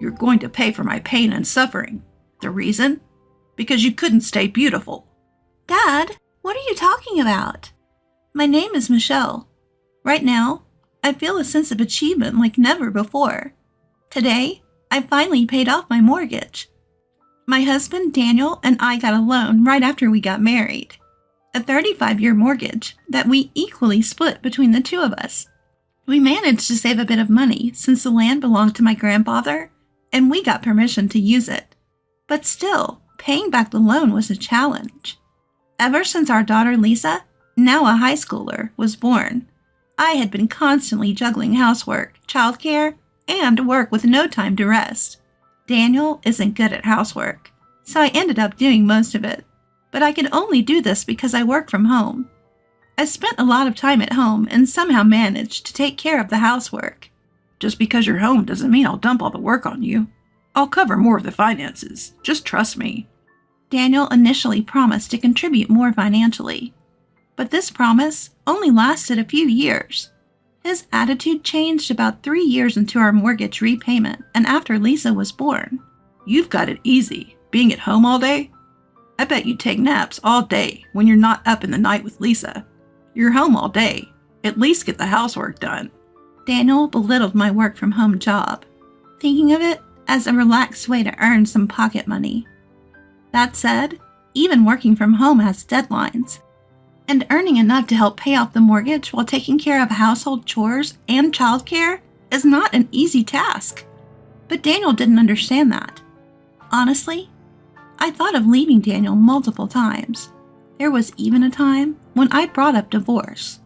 You're going to pay for my pain and suffering. The reason? Because you couldn't stay beautiful. Dad, what are you talking about? My name is Michelle. Right now, I feel a sense of achievement like never before. Today, I finally paid off my mortgage. My husband, Daniel, and I got a loan right after we got married. A 35-year mortgage that we equally split between the two of us. We managed to save a bit of money since the land belonged to my grandfather, and we got permission to use it. But still, paying back the loan was a challenge. Ever since our daughter Lisa, now a high schooler, was born, I had been constantly juggling housework, childcare, and work with no time to rest. Daniel isn't good at housework, so I ended up doing most of it. But I could only do this because I work from home. I spent a lot of time at home and somehow managed to take care of the housework. Just because you're home doesn't mean I'll dump all the work on you. I'll cover more of the finances. Just trust me. Daniel initially promised to contribute more financially, but this promise only lasted a few years. His attitude changed about 3 years into our mortgage repayment and after Lisa was born. You've got it easy, being at home all day. I bet you take naps all day when you're not up in the night with Lisa. You're home all day. At least get the housework done. Daniel belittled my work from home job, thinking of it as a relaxed way to earn some pocket money. That said, even working from home has deadlines, and earning enough to help pay off the mortgage while taking care of household chores and childcare is not an easy task. But Daniel didn't understand that. Honestly, I thought of leaving Daniel multiple times. There was even a time when I brought up divorce.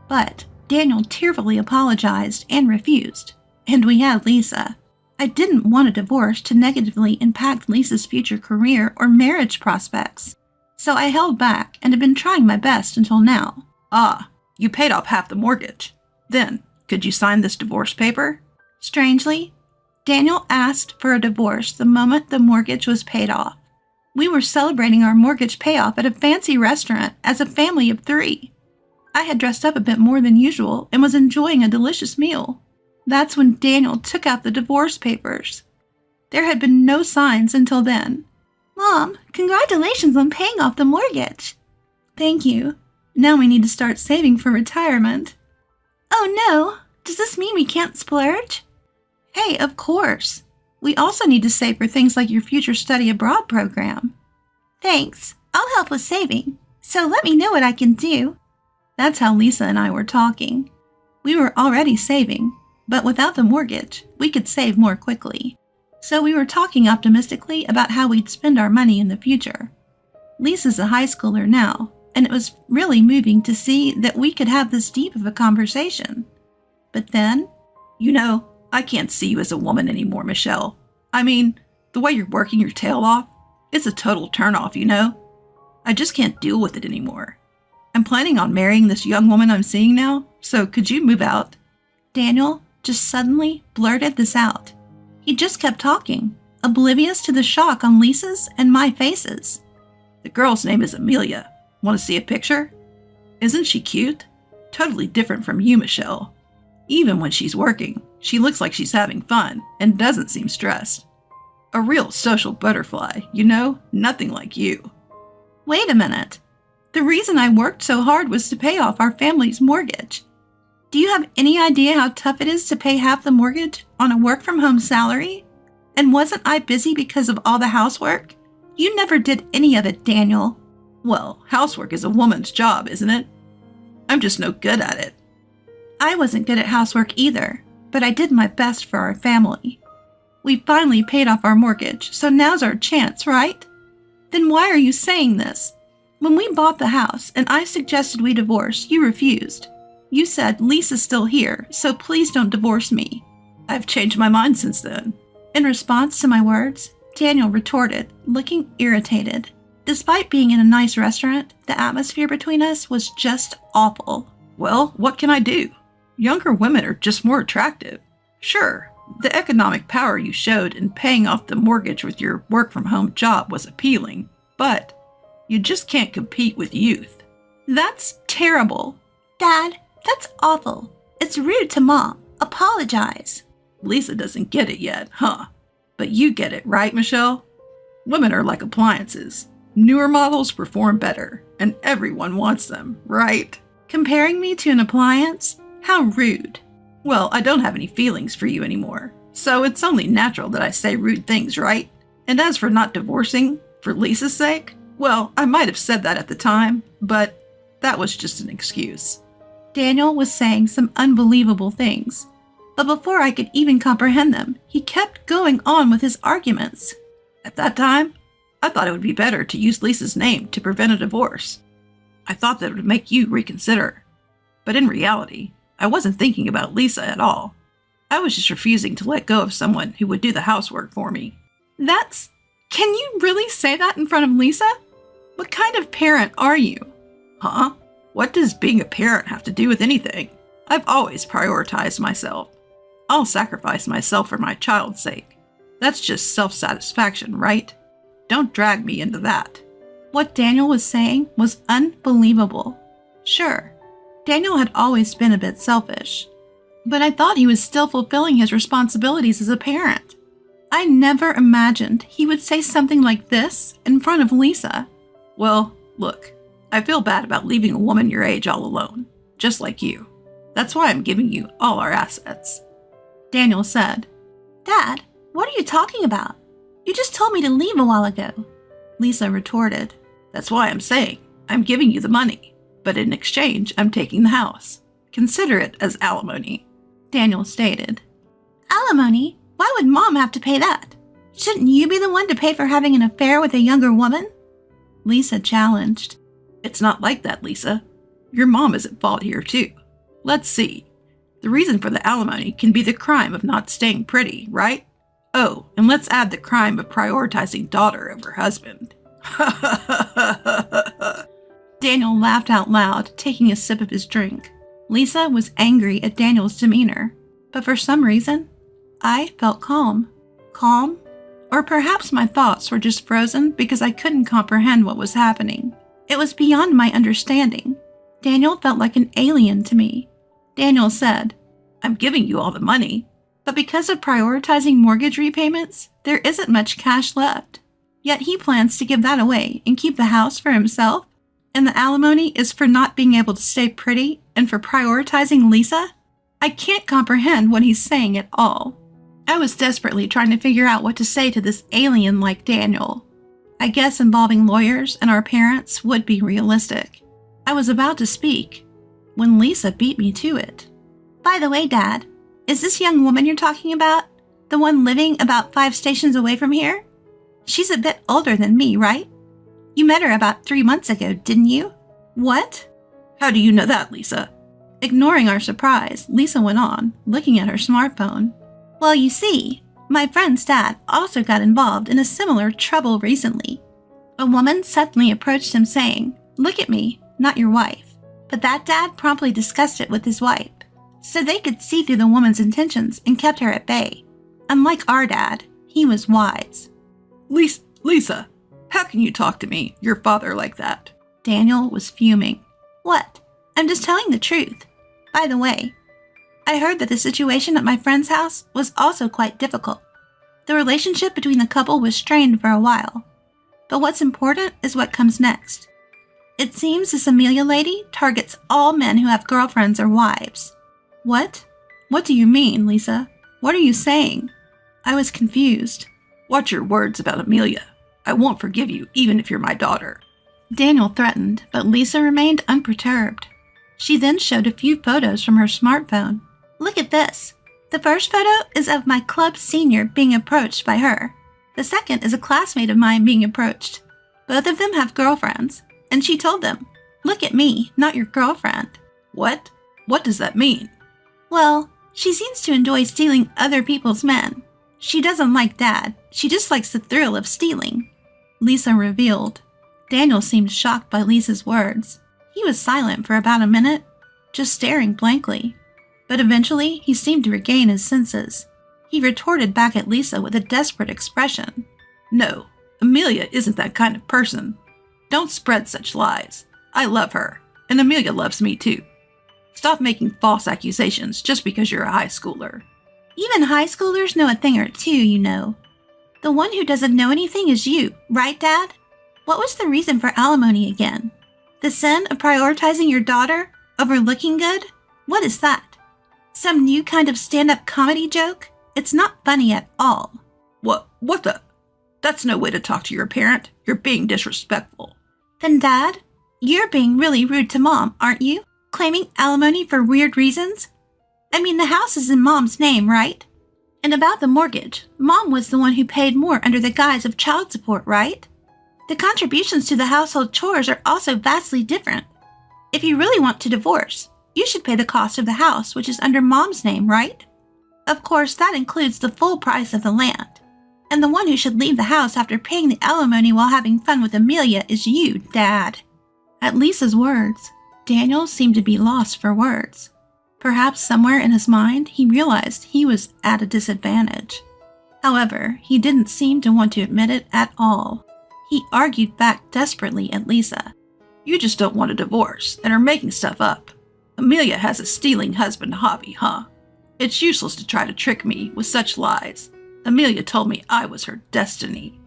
But Daniel tearfully apologized and refused, and we had Lisa. I didn't want a divorce to negatively impact Lisa's future career or marriage prospects, so I held back and have been trying my best until now. Ah, you paid off half the mortgage. Then, could you sign this divorce paper? Strangely, Daniel asked for a divorce the moment the mortgage was paid off. We were celebrating our mortgage payoff at a fancy restaurant as a family of 3. I had dressed up a bit more than usual and was enjoying a delicious meal. That's when Daniel took out the divorce papers. There had been no signs until then. Mom, congratulations on paying off the mortgage. Thank you. Now we need to start saving for retirement. Oh no, does this mean we can't splurge? Hey, of course. We also need to save for things like your future study abroad program. Thanks, I'll help with saving, so let me know what I can do. That's how Lisa and I were talking. We were already saving, but without the mortgage, we could save more quickly. So we were talking optimistically about how we'd spend our money in the future. Lisa's a high schooler now, and it was really moving to see that we could have this deep of a conversation. But then, you know, I can't see you as a woman anymore, Michelle. I mean, the way you're working your tail off, it's a total turnoff, you know? I just can't deal with it anymore. I'm planning on marrying this young woman I'm seeing now, so could you move out? Daniel just suddenly blurted this out. He just kept talking, oblivious to the shock on Lisa's and my faces. The girl's name is Amelia. Want to see a picture? Isn't she cute? Totally different from you, Michelle. Even when she's working, she looks like she's having fun and doesn't seem stressed. A real social butterfly, you know? Nothing like you. Wait a minute. The reason I worked so hard was to pay off our family's mortgage. Do you have any idea how tough it is to pay half the mortgage on a work-from-home salary? And wasn't I busy because of all the housework? You never did any of it, Daniel. Well, housework is a woman's job, isn't it? I'm just no good at it. I wasn't good at housework either, but I did my best for our family. We finally paid off our mortgage, so now's our chance, right? Then why are you saying this? When we bought the house and I suggested we divorce, you refused. You said, Lisa's still here, so please don't divorce me. I've changed my mind since then. In response to my words, Daniel retorted, looking irritated. Despite being in a nice restaurant, the atmosphere between us was just awful. Well, what can I do? Younger women are just more attractive. Sure, the economic power you showed in paying off the mortgage with your work-from-home job was appealing, but you just can't compete with youth. That's terrible. Dad, that's awful. It's rude to Mom. Apologize. Lisa doesn't get it yet, huh? But you get it, right, Michelle? Women are like appliances. Newer models perform better, and everyone wants them, right? Comparing me to an appliance? How rude. Well, I don't have any feelings for you anymore, so it's only natural that I say rude things, right? And as for not divorcing, for Lisa's sake, well, I might have said that at the time, but that was just an excuse. Daniel was saying some unbelievable things, but before I could even comprehend them, he kept going on with his arguments. At that time, I thought it would be better to use Lisa's name to prevent a divorce. I thought that it would make you reconsider. But in reality, I wasn't thinking about Lisa at all. I was just refusing to let go of someone who would do the housework for me. Can you really say that in front of Lisa? What kind of parent are you? Huh? What does being a parent have to do with anything? I've always prioritized myself. I'll sacrifice myself for my child's sake. That's just self-satisfaction, right? Don't drag me into that. What Daniel was saying was unbelievable. Sure, Daniel had always been a bit selfish, but I thought he was still fulfilling his responsibilities as a parent. I never imagined he would say something like this in front of Lisa. Well, look, I feel bad about leaving a woman your age all alone, just like you. That's why I'm giving you all our assets. Daniel said. Dad, what are you talking about? You just told me to leave a while ago. Lisa retorted. That's why I'm saying I'm giving you the money, but in exchange, I'm taking the house. Consider it as alimony. Daniel stated. Alimony? Why would Mom have to pay that? Shouldn't you be the one to pay for having an affair with a younger woman? Lisa challenged. It's not like that, Lisa. Your mom is at fault here, too. Let's see. The reason for the alimony can be the crime of not staying pretty, right? Oh, and let's add the crime of prioritizing daughter over husband. Daniel laughed out loud, taking a sip of his drink. Lisa was angry at Daniel's demeanor, but for some reason, I felt calm. Calm? Or perhaps my thoughts were just frozen because I couldn't comprehend what was happening. It was beyond my understanding. Daniel felt like an alien to me. Daniel said, I'm giving you all the money, but because of prioritizing mortgage repayments, there isn't much cash left. Yet he plans to give that away and keep the house for himself? And the alimony is for not being able to stay pretty and for prioritizing Lisa? I can't comprehend what he's saying at all. I was desperately trying to figure out what to say to this alien like Daniel. I guess involving lawyers and our parents would be realistic. I was about to speak when Lisa beat me to it. By the way, Dad, is this young woman you're talking about the one living about 5 stations away from here? She's a bit older than me, right? You met her about 3 months ago, didn't you? What? How do you know that, Lisa? Ignoring our surprise, Lisa went on, looking at her smartphone. Well, you see, my friend's dad also got involved in a similar trouble recently. A woman suddenly approached him saying, "Look at me, not your wife." But that dad promptly discussed it with his wife, so they could see through the woman's intentions and kept her at bay. Unlike our dad, he was wise. Lisa, how can you talk to me, your father, like that? Daniel was fuming. What? I'm just telling the truth. By the way, I heard that the situation at my friend's house was also quite difficult. The relationship between the couple was strained for a while. But what's important is what comes next. It seems this Amelia lady targets all men who have girlfriends or wives. What? What do you mean, Lisa? What are you saying? I was confused. Watch your words about Amelia. I won't forgive you, even if you're my daughter. Daniel threatened, but Lisa remained unperturbed. She then showed a few photos from her smartphone. Look at this. The first photo is of my club senior being approached by her. The second is a classmate of mine being approached. Both of them have girlfriends, and she told them, "Look at me, not your girlfriend." What? What does that mean? Well, she seems to enjoy stealing other people's men. She doesn't like Dad. She just likes the thrill of stealing. Lisa revealed. Daniel seemed shocked by Lisa's words. He was silent for about a minute, just staring blankly. But eventually, he seemed to regain his senses. He retorted back at Lisa with a desperate expression. No, Amelia isn't that kind of person. Don't spread such lies. I love her, and Amelia loves me too. Stop making false accusations just because you're a high schooler. Even high schoolers know a thing or two, you know. The one who doesn't know anything is you, right, Dad? What was the reason for alimony again? The sin of prioritizing your daughter over looking good? What is that? Some new kind of stand-up comedy joke? It's not funny at all. What the? That's no way to talk to your parent. You're being disrespectful. Then, Dad, you're being really rude to Mom, aren't you? Claiming alimony for weird reasons? I mean, the house is in Mom's name, right? And about the mortgage, Mom was the one who paid more under the guise of child support, right? The contributions to the household chores are also vastly different. If you really want to divorce, you should pay the cost of the house, which is under Mom's name, right? Of course, that includes the full price of the land. And the one who should leave the house after paying the alimony while having fun with Amelia is you, Dad. At Lisa's words, Daniel seemed to be lost for words. Perhaps somewhere in his mind, he realized he was at a disadvantage. However, he didn't seem to want to admit it at all. He argued back desperately at Lisa. You just don't want a divorce and are making stuff up. Amelia has a stealing husband hobby, huh? It's useless to try to trick me with such lies. Amelia told me I was her destiny.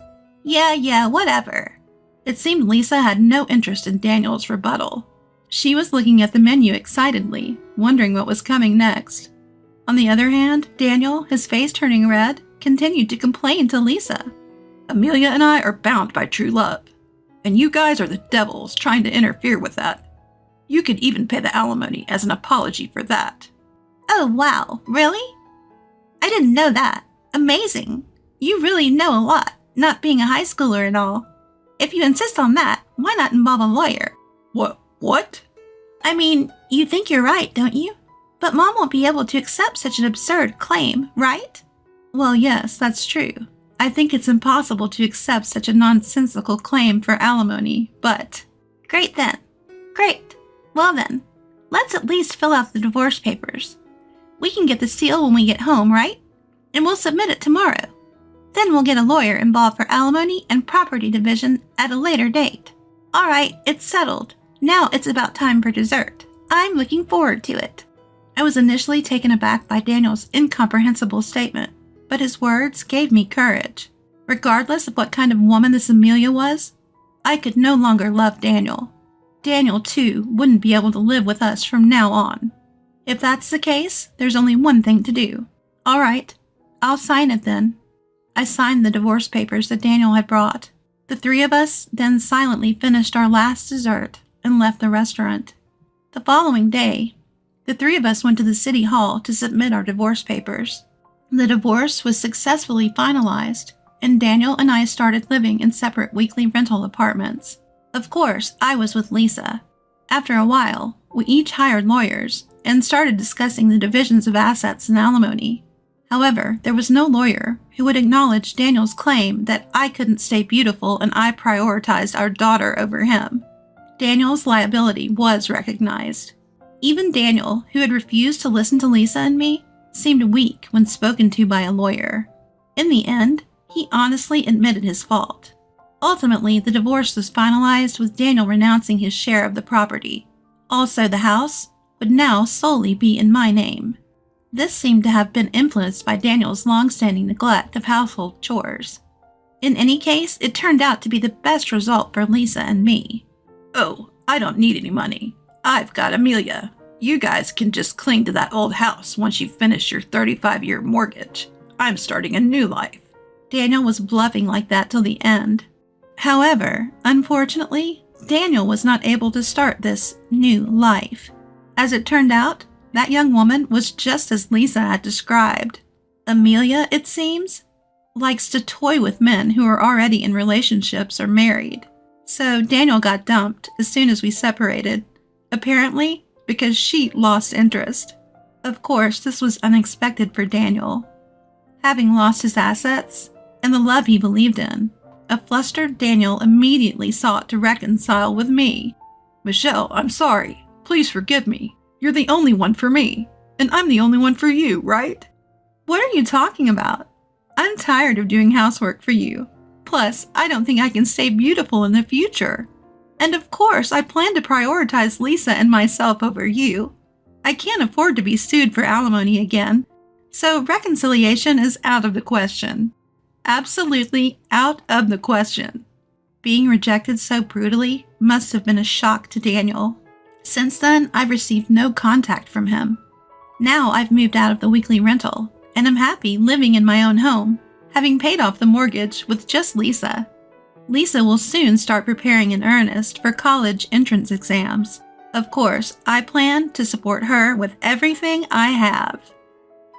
Yeah, whatever. It seemed Lisa had no interest in Daniel's rebuttal. She was looking at the menu excitedly, wondering what was coming next. On the other hand, Daniel, his face turning red, continued to complain to Lisa. Amelia and I are bound by true love, and you guys are the devils trying to interfere with that. You could even pay the alimony as an apology for that. Oh, wow, really? I didn't know that. Amazing. You really know a lot, not being a high schooler and all. If you insist on that, why not involve a lawyer? What? I mean, you think you're right, don't you? But Mom won't be able to accept such an absurd claim, right? Well, yes, that's true. I think it's impossible to accept such a nonsensical claim for alimony, but... Great then. Great. Well then, let's at least fill out the divorce papers. We can get the seal when we get home, right? And we'll submit it tomorrow. Then we'll get a lawyer involved for alimony and property division at a later date. All right, it's settled. Now it's about time for dessert. I'm looking forward to it. I was initially taken aback by Daniel's incomprehensible statement, but his words gave me courage. Regardless of what kind of woman this Amelia was, I could no longer love Daniel. Daniel, too, wouldn't be able to live with us from now on. If that's the case, there's only one thing to do. All right, I'll sign it then. I signed the divorce papers that Daniel had brought. The three of us then silently finished our last dessert and left the restaurant. The following day, the three of us went to the city hall to submit our divorce papers. The divorce was successfully finalized, and Daniel and I started living in separate weekly rental apartments. Of course, I was with Lisa. After a while, we each hired lawyers and started discussing the divisions of assets and alimony. However, there was no lawyer who would acknowledge Daniel's claim that I couldn't stay beautiful and I prioritized our daughter over him. Daniel's liability was recognized. Even Daniel, who had refused to listen to Lisa and me, seemed weak when spoken to by a lawyer. In the end, he honestly admitted his fault. Ultimately, the divorce was finalized with Daniel renouncing his share of the property. Also, the house would now solely be in my name. This seemed to have been influenced by Daniel's long-standing neglect of household chores. In any case, it turned out to be the best result for Lisa and me. Oh, I don't need any money. I've got Amelia. You guys can just cling to that old house once you finish your 35-year mortgage. I'm starting a new life. Daniel was bluffing like that till the end. However, unfortunately, Daniel was not able to start this new life. As it turned out, that young woman was just as Lisa had described. Amelia, it seems, likes to toy with men who are already in relationships or married. So Daniel got dumped as soon as we separated, apparently because she lost interest. Of course, this was unexpected for Daniel. Having lost his assets and the love he believed in, a flustered Daniel immediately sought to reconcile with me. Michelle, I'm sorry. Please forgive me. You're the only one for me, and I'm the only one for you, right? What are you talking about? I'm tired of doing housework for you. Plus, I don't think I can stay beautiful in the future. And of course, I plan to prioritize Lisa and myself over you. I can't afford to be sued for alimony again, so reconciliation is out of the question. Absolutely out of the question. Being rejected so brutally must have been a shock to Daniel. Since then, I've received no contact from him. Now I've moved out of the weekly rental, and I'm happy living in my own home, having paid off the mortgage with just Lisa. Lisa will soon start preparing in earnest for college entrance exams. Of course, I plan to support her with everything I have.